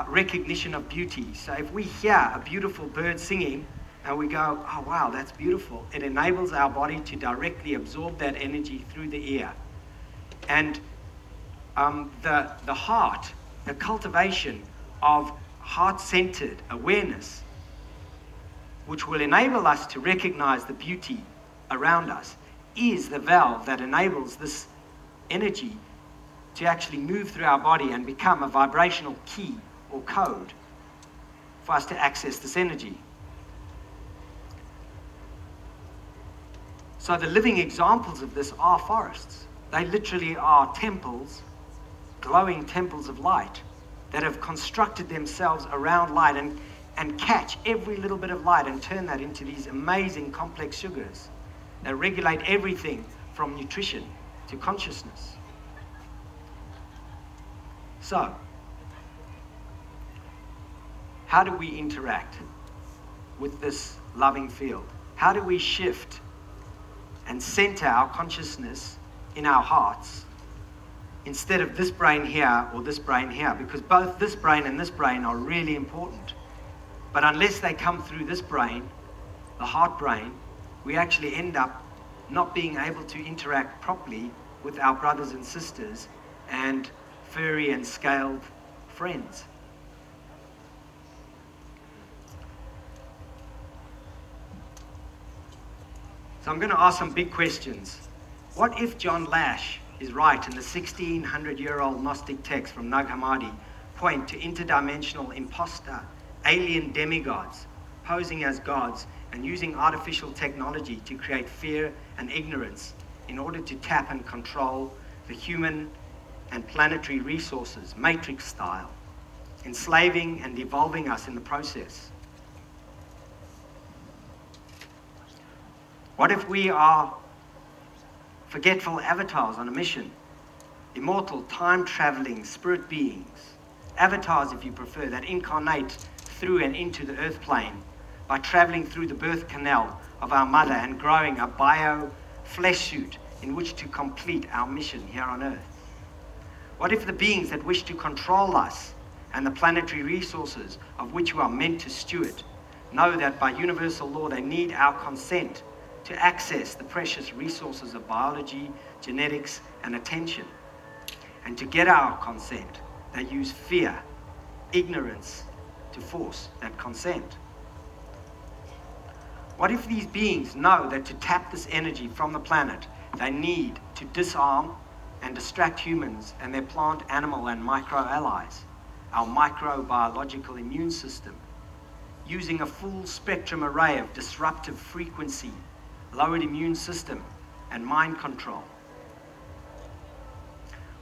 recognition of beauty. So if we hear a beautiful bird singing and we go, oh wow, that's beautiful, it enables our body to directly absorb that energy through the ear. And the heart, the cultivation of heart-centered awareness, which will enable us to recognize the beauty around us, is the valve that enables this energy to actually move through our body and become a vibrational key or code for us to access this energy. So the living examples of this are forests. They literally are temples, glowing temples of light that have constructed themselves around light and catch every little bit of light and turn that into these amazing complex sugars that regulate everything from nutrition to consciousness. So, how do we interact with this loving field? How do we shift and center our consciousness in our hearts instead of this brain here or this brain here? Because both this brain and this brain are really important. But unless they come through this brain, the heart brain, we actually end up not being able to interact properly with our brothers and sisters and furry and scaled friends. So I'm going to ask some big questions. What if John Lash is right and the 1600-year-old Gnostic texts from Nag Hammadi point to interdimensional imposter, alien demigods, posing as gods and using artificial technology to create fear and ignorance in order to tap and control the human and planetary resources, Matrix style, enslaving and devolving us in the process? What if we are forgetful avatars on a mission, immortal, time-traveling spirit beings, avatars if you prefer, that incarnate through and into the earth plane by traveling through the birth canal of our mother and growing a bio-flesh suit in which to complete our mission here on earth? What if the beings that wish to control us and the planetary resources of which we are meant to steward know that by universal law they need our consent to access the precious resources of biology, genetics, and attention? And to get our consent, they use fear, ignorance to force that consent. What if these beings know that to tap this energy from the planet, they need to disarm and distract humans and their plant, animal, and micro-allies, our microbiological immune system, using a full spectrum array of disruptive frequency, lowered immune system, and mind control?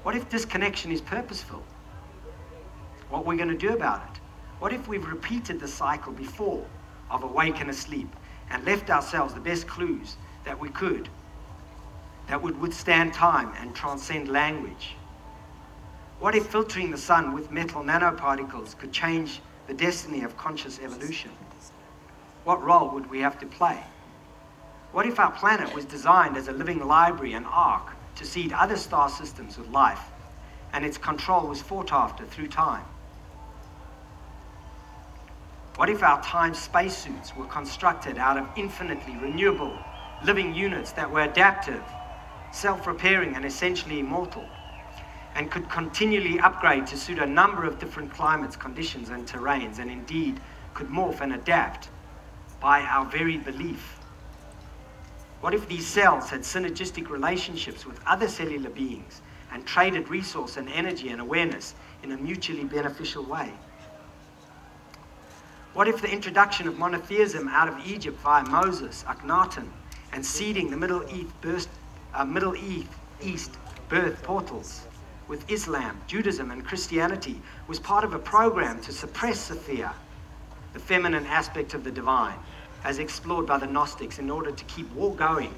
What if disconnection is purposeful? What are we going to do about it? What if we've repeated the cycle before of awake and asleep and left ourselves the best clues that we could that would withstand time and transcend language? What if filtering the sun with metal nanoparticles could change the destiny of conscious evolution? What role would we have to play? What if our planet was designed as a living library and ark to seed other star systems with life, and its control was fought after through time? What if our time spacesuits were constructed out of infinitely renewable living units that were adaptive, self-repairing, and essentially immortal, and could continually upgrade to suit a number of different climates, conditions, and terrains, and indeed could morph and adapt by our very belief? What if these cells had synergistic relationships with other cellular beings and traded resource and energy and awareness in a mutually beneficial way? What if the introduction of monotheism out of Egypt via Moses, Akhenaten, and seeding the Middle East birth portals with Islam, Judaism, and Christianity was part of a program to suppress Sophia, the feminine aspect of the divine, as explored by the Gnostics, in order to keep war going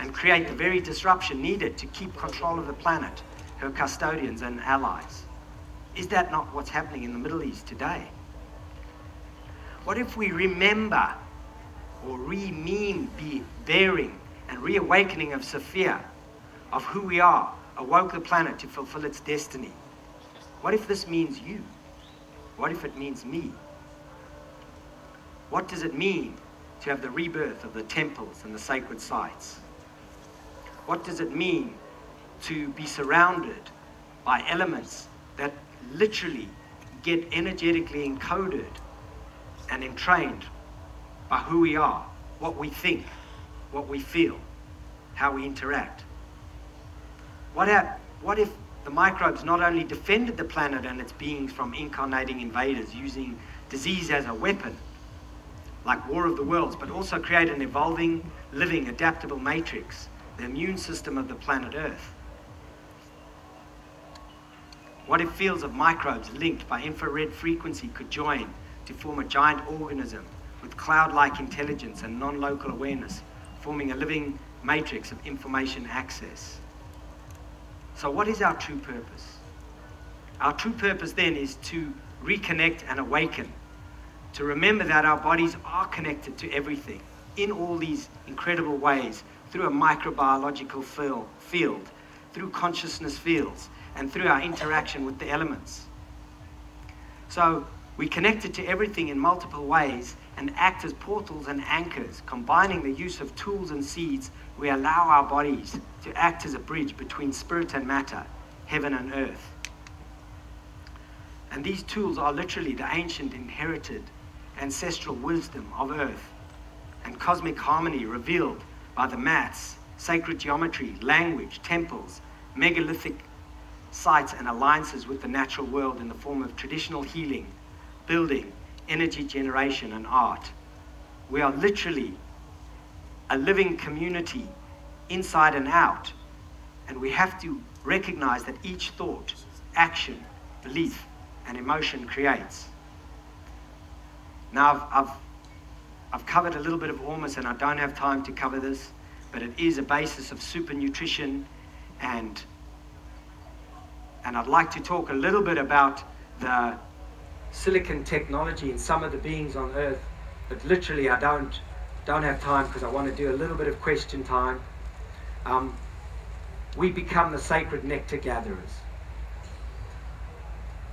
and create the very disruption needed to keep control of the planet, her custodians and allies? Is that not what's happening in the Middle East today? What if we remember or bearing and reawakening of Sophia, of who we are, awoke the planet to fulfill its destiny? What if this means you? What if it means me? What does it mean to have the rebirth of the temples and the sacred sites? What does it mean to be surrounded by elements that literally get energetically encoded and entrained by who we are, what we think, what we feel, how we interact? What if the microbes not only defended the planet and its beings from incarnating invaders using disease as a weapon, like War of the Worlds, but also create an evolving, living, adaptable matrix, the immune system of the planet Earth? What if fields of microbes linked by infrared frequency could join to form a giant organism with cloud-like intelligence and non-local awareness, forming a living matrix of information access? So what is our true purpose? Our true purpose then is to reconnect and awaken, to remember that our bodies are connected to everything in all these incredible ways, through a microbiological field, through consciousness fields, and through our interaction with the elements. So we connected to everything in multiple ways and act as portals and anchors. Combining the use of tools and seeds, we allow our bodies to act as a bridge between spirit and matter, heaven and earth. And these tools are literally the ancient inherited ancestral wisdom of earth and cosmic harmony revealed by the maths, sacred geometry, language, temples, megalithic sites and alliances with the natural world in the form of traditional healing, building, energy generation and art. We are literally a living community inside and out, and we have to recognize that each thought, action, belief and emotion creates. Now I've covered a little bit of Ormus and I don't have time to cover this, but it is a basis of super nutrition, and I'd like to talk a little bit about the silicon technology in some of the beings on Earth, but literally I don't have time because I want to do a little bit of question time. We become the sacred nectar gatherers.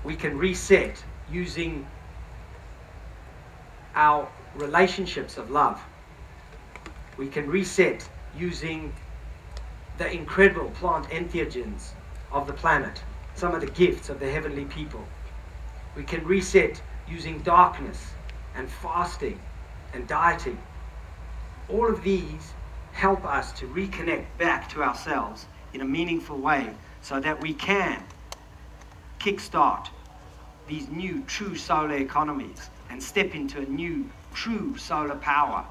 We can reset using our relationships of love. We can reset using the incredible plant entheogens of the planet, some of the gifts of the heavenly people. We can reset using darkness and fasting and dieting. All of these help us to reconnect back to ourselves in a meaningful way so that we can kickstart these new true solar economies and step into a new true solar power.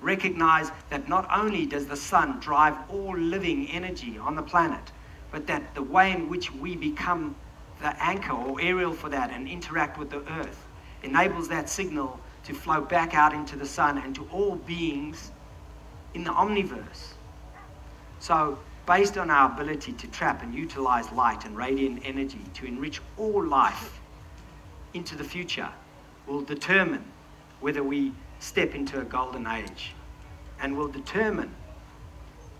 Recognize that not only does the sun drive all living energy on the planet, but that the way in which we become the anchor or aerial for that and interact with the earth enables that signal to flow back out into the sun and to all beings in the omniverse. So based on our ability to trap and utilize light and radiant energy to enrich all life into the future will determine whether we step into a golden age, and will determine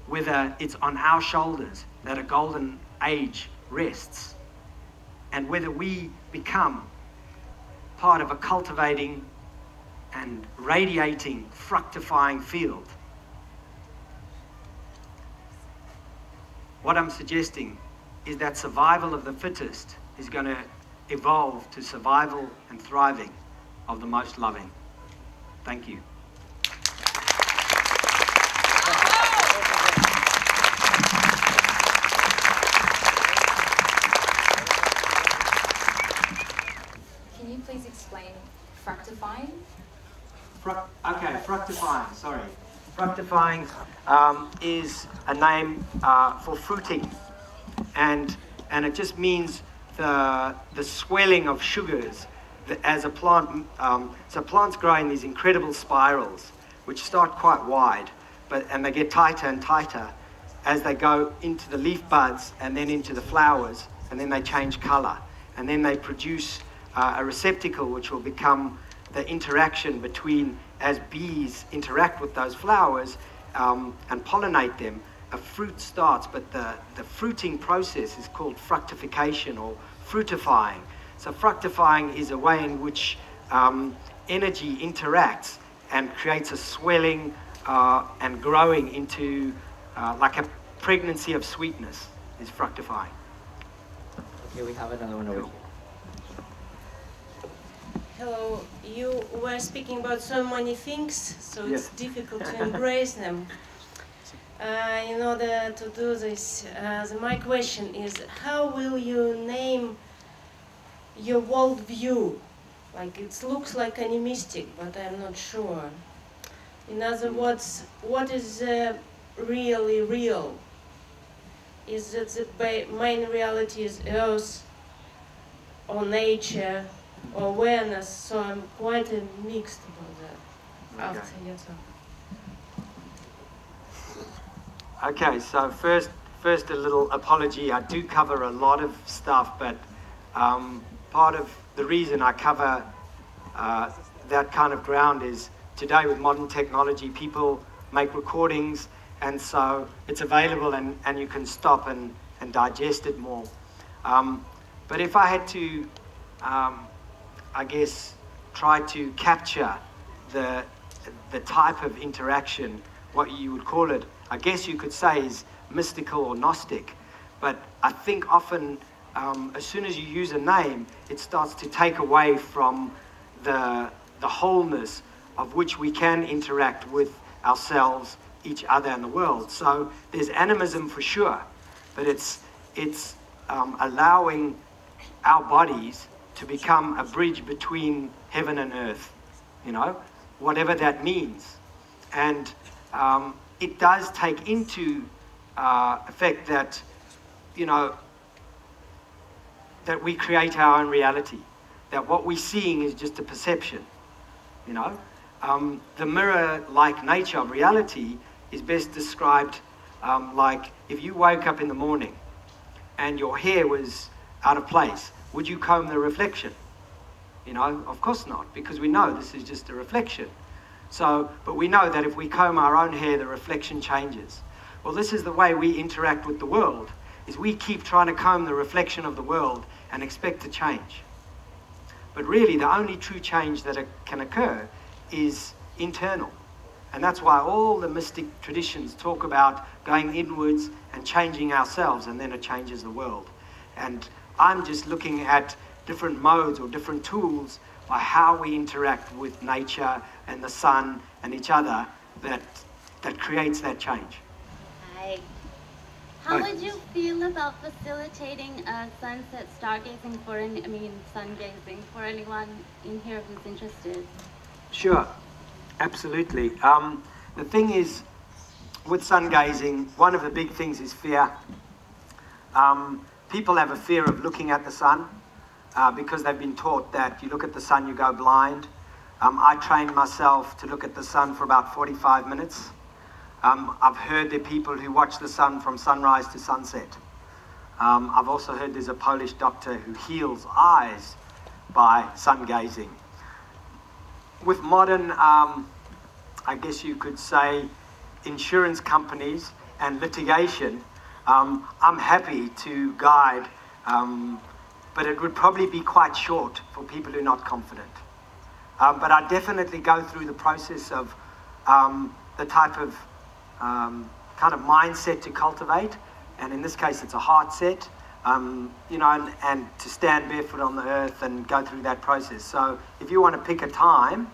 whether it's on our shoulders that a golden age rests, and whether we become part of a cultivating and radiating, fructifying field. What I'm suggesting is that survival of the fittest is going to evolve to survival and thriving of the most loving. Thank you. Can you please explain fructifying? Fructifying, sorry. Fructifying is a name for fruiting, and it just means the swelling of sugars as a plant. So plants grow in these incredible spirals, which start quite wide, and they get tighter and tighter as they go into the leaf buds and then into the flowers, and then they change color, and then they produce a receptacle which will become the interaction between, as bees interact with those flowers and pollinate them, a fruit starts, but the fruiting process is called fructification or fruitifying. So fructifying is a way in which energy interacts and creates a swelling and growing into like a pregnancy of sweetness is fructifying. Okay, we have another one over here. Hello, you were speaking about so many things, so it's difficult to embrace them. In order to do this, my question is, how will you name your worldview? Like, it looks like animistic, but I'm not sure. In other words, what is really real? Is that the main reality is Earth, or nature or awareness, so I'm quite mixed about that after your talk. Okay, so first a little apology. I do cover a lot of stuff, but part of the reason I cover that kind of ground is today with modern technology, people make recordings, and so it's available and you can stop and digest it more. But if I had to, I guess, try to capture the type of interaction, what you would call it, I guess you could say is mystical or gnostic. But I think often, as soon as you use a name, it starts to take away from the wholeness of which we can interact with ourselves, each other, and the world. So there's animism for sure, but it's allowing our bodies to become a bridge between heaven and earth, you know, whatever that means. And it does take into effect that, you know, that we create our own reality, that what we're seeing is just a perception, you know. The mirror-like nature of reality is best described like if you woke up in the morning and your hair was out of place, would you comb the reflection? You know, of course not, because we know this is just a reflection. So, but we know that if we comb our own hair, the reflection changes. Well, this is the way we interact with the world, is we keep trying to comb the reflection of the world and expect to change. But really, the only true change that can occur is internal. And that's why all the mystic traditions talk about going inwards and changing ourselves, and then it changes the world. And I'm just looking at different modes or different tools by how we interact with nature and the sun and each other that creates that change. Hi. How would you feel about facilitating sunset stargazing sungazing for anyone in here who's interested? Sure, absolutely. The thing is, with sun gazing, one of the big things is fear. People have a fear of looking at the sun because they've been taught that you look at the sun, you go blind. I trained myself to look at the sun for about 45 minutes. I've heard there are people who watch the sun from sunrise to sunset. I've also heard there's a Polish doctor who heals eyes by sun gazing. With modern, I guess you could say, insurance companies and litigation, I'm happy to guide, but it would probably be quite short for people who are not confident. But I definitely go through the process of the type of kind of mindset to cultivate, and in this case it's a heart set, you know, and to stand barefoot on the earth and go through that process. So if you want to pick a time,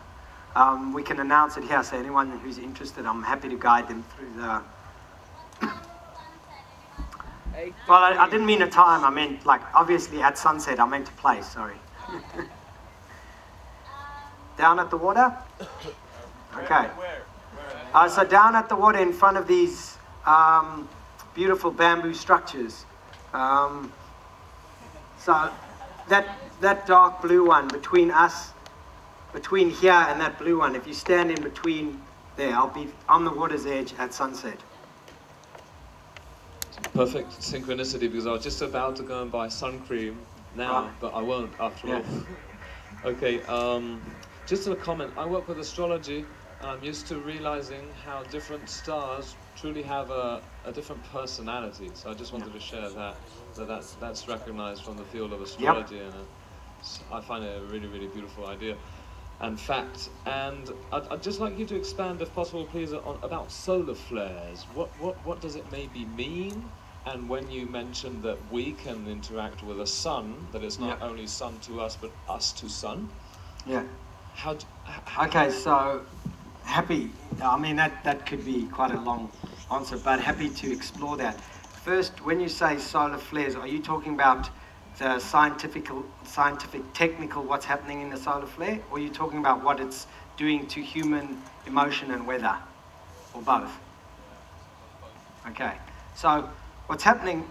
we can announce it here, so anyone who's interested, I'm happy to guide them through the... Well, I didn't mean a time, I meant like obviously at sunset, I meant a place, sorry. Down at the water? Okay. So down at the water in front of these beautiful bamboo structures. So that dark blue one between us, between here and that blue one, if you stand in between there, I'll be on the water's edge at sunset. Perfect synchronicity, because I was just about to go and buy sun cream now, but I won't after all. Okay, just a comment. I work with astrology, and I'm used to realizing how different stars truly have a different personality. So I just wanted to share that. So that's recognized from the field of astrology, and I find it a really, really beautiful idea and fact. And I'd just like you to expand, if possible, please, about solar flares. What does it maybe mean? And when you mentioned that we can interact with a sun, that it's not only sun to us, but us to sun. Yeah. Okay, so happy. I mean, that could be quite a long answer, but happy to explore that. First, when you say solar flares, are you talking about the scientific, technical, what's happening in the solar flare, or are you talking about what it's doing to human emotion and weather, or both? Okay, so what's happening,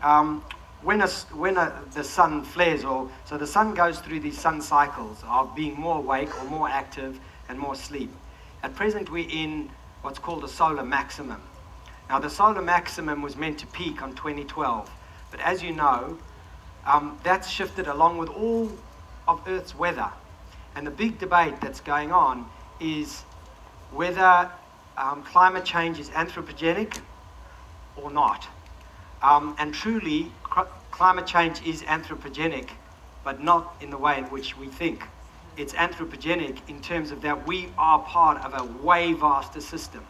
when the sun flares, so the sun goes through these sun cycles of being more awake or more active and more asleep. At present, we're in what's called a solar maximum. Now, the solar maximum was meant to peak on 2012, but as you know, that's shifted along with all of Earth's weather. And the big debate that's going on is whether climate change is anthropogenic or not. And truly, climate change is anthropogenic, but not in the way in which we think. It's anthropogenic in terms of that we are part of a way vaster system.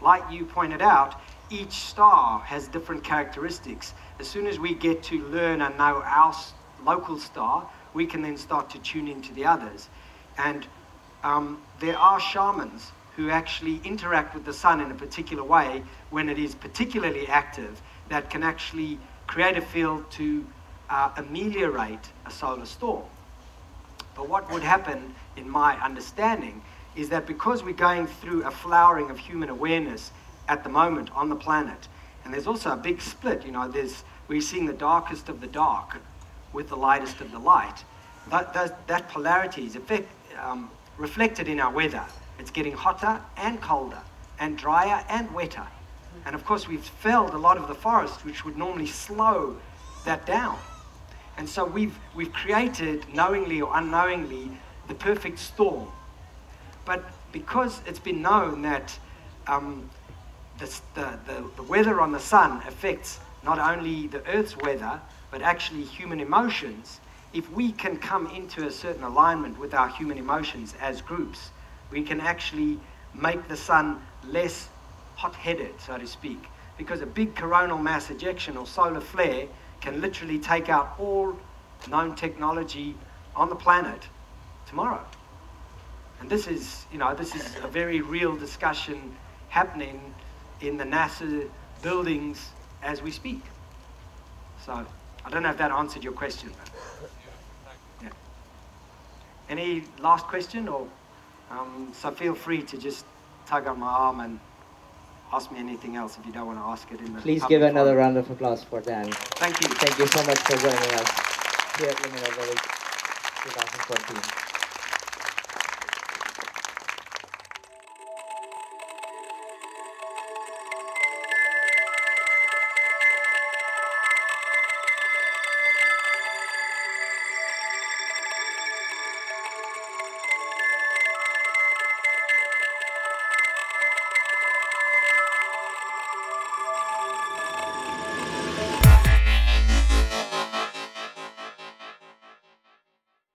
Like you pointed out, each star has different characteristics. As soon as we get to learn and know our local star, we can then start to tune into the others. And there are shamans who actually interact with the sun in a particular way when it is particularly active, that can actually create a field to ameliorate a solar storm. But what would happen, in my understanding, is that because we're going through a flowering of human awareness at the moment on the planet, and there's also a big split, you know, we're seeing the darkest of the dark with the lightest of the light. That polarity is reflected in our weather. It's getting hotter and colder, and drier and wetter. And of course, we've felled a lot of the forest, which would normally slow that down. And so we've created, knowingly or unknowingly, the perfect storm. But because it's been known that the weather on the sun affects not only the Earth's weather, but actually human emotions, if we can come into a certain alignment with our human emotions as groups, we can actually make the sun less hot-headed, so to speak, because a big coronal mass ejection or solar flare can literally take out all known technology on the planet tomorrow. And this is, you know, this is a very real discussion happening in the NASA buildings as we speak. So I don't know if that answered your question. Yeah. Any last question, or so feel free to just tug on my arm and ask me anything else if you don't want to ask it in the Please give another round of applause for Dan. Thank you. Thank you so much for joining us here at Luminary Village 2014.